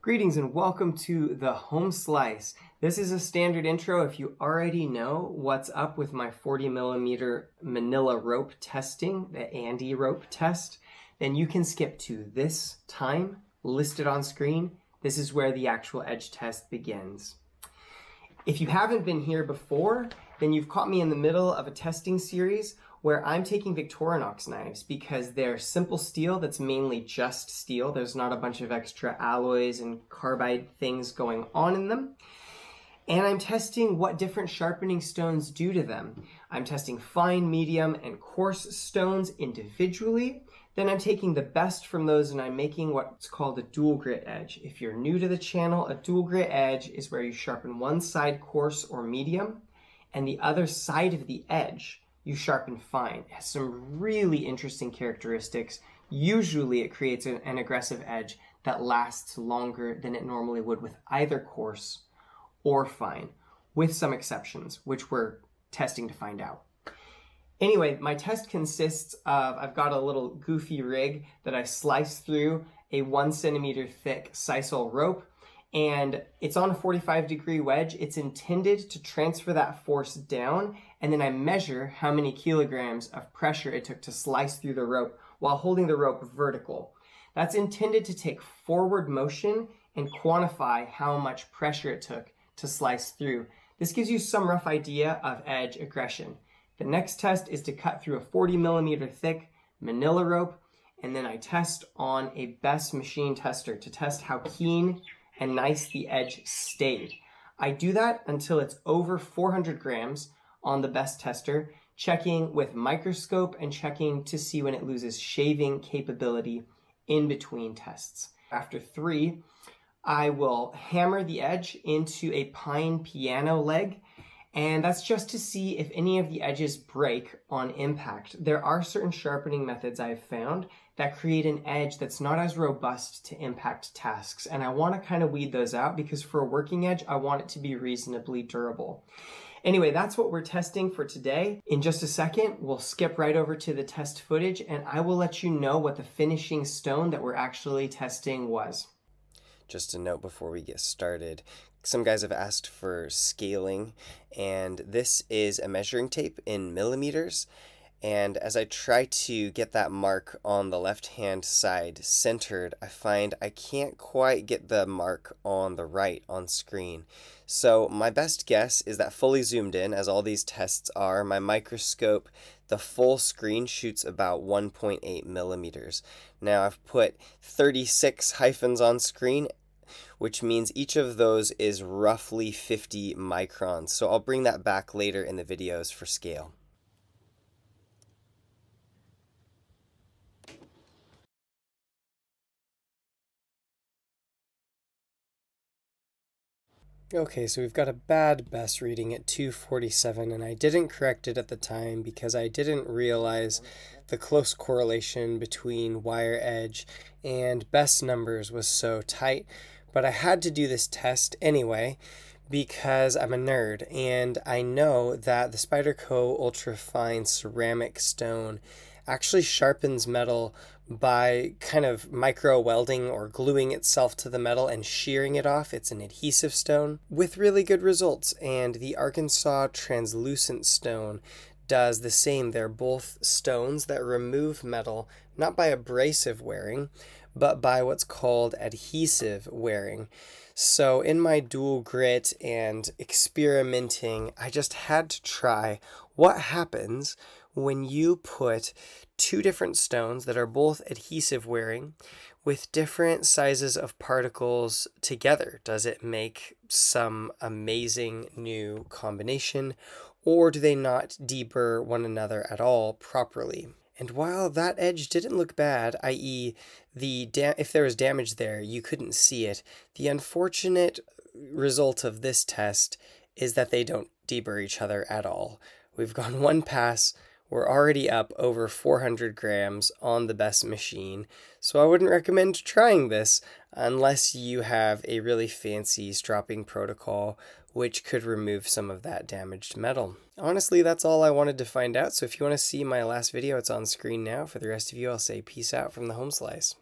Greetings and welcome to the Home Slice. This is a standard intro. If you already know what's up with my 40mm manila rope testing, the ANDE rope test, then you can skip to this time listed on screen. This is where the actual edge test begins. If you haven't been here before, then you've caught me in the middle of a testing series where I'm taking Victorinox knives because they're simple steel that's mainly just steel. There's not a bunch of extra alloys and carbide things going on in them. And I'm testing what different sharpening stones do to them. I'm testing fine, medium, and coarse stones individually. Then I'm taking the best from those and I'm making what's called a dual grit edge. If you're new to the channel, a dual grit edge is where you sharpen one side coarse or medium and the other side of the edge you sharpen fine. It has some really interesting characteristics. Usually it creates an aggressive edge that lasts longer than it normally would with either coarse or fine, with some exceptions, which we're testing to find out. Anyway, my test consists of, I've got a little goofy rig that I slice through a 1 centimeter thick sisal rope, and it's on a 45-degree wedge. It's intended to transfer that force down, and then I measure how many kilograms of pressure it took to slice through the rope while holding the rope vertical. That's intended to take forward motion and quantify how much pressure it took to slice through. This gives you some rough idea of edge aggression. The next test is to cut through a 40mm thick manila rope, and then I test on a Best machine tester to test how keen and nice the edge stayed. I do that until it's over 400 grams on the Best tester, checking with Microscope and checking to see when it loses shaving capability in between tests. After 3, I will hammer the edge into a pine piano leg, and that's just to see if any of the edges break on impact. There are certain sharpening methods I've found that create an edge that's not as robust to impact tasks, and I want to kind of weed those out because for a working edge, I want it to be reasonably durable. Anyway, that's what we're testing for today. In just a second, we'll skip right over to the test footage, and I will let you know what the finishing stone that we're actually testing was. Just a note before we get started, some guys have asked for scaling, and this is a measuring tape in millimeters. And as I try to get that mark on the left-hand side centered, I find I can't quite get the mark on the right on screen. So my best guess is that fully zoomed in, as all these tests are, my microscope, the full screen shoots about 1.8 millimeters. Now I've put 36 hyphens on screen, which means each of those is roughly 50 microns. So I'll bring that back later in the videos for scale. Okay, so we've got a bad Best reading at 247, and I didn't correct it at the time because I didn't realize the close correlation between wire edge and Best numbers was so tight. But I had to do this test anyway because I'm a nerd, and I know that the Spyderco ultra fine ceramic stone actually sharpens metal by kind of micro welding or gluing itself to the metal and shearing it off. It's an adhesive stone with really good results, and the Arkansas translucent stone does the same. They're both stones that remove metal not by abrasive wearing but by what's called adhesive wearing. So in my dual grit and experimenting, I just had to try what happens when you put two different stones that are both adhesive wearing with different sizes of particles together. Does it make some amazing new combination, or do they not deburr one another at all properly? And while that edge didn't look bad, i.e. if there was damage there, you couldn't see it, the unfortunate result of this test is that they don't deburr each other at all. We've gone one pass, we're already up over 400 grams on the Best machine, so I wouldn't recommend trying this unless you have a really fancy stropping protocol which could remove some of that damaged metal. Honestly, that's all I wanted to find out, so if you want to see my last video, it's on screen now. For the rest of you, I'll say peace out from the Home Slice.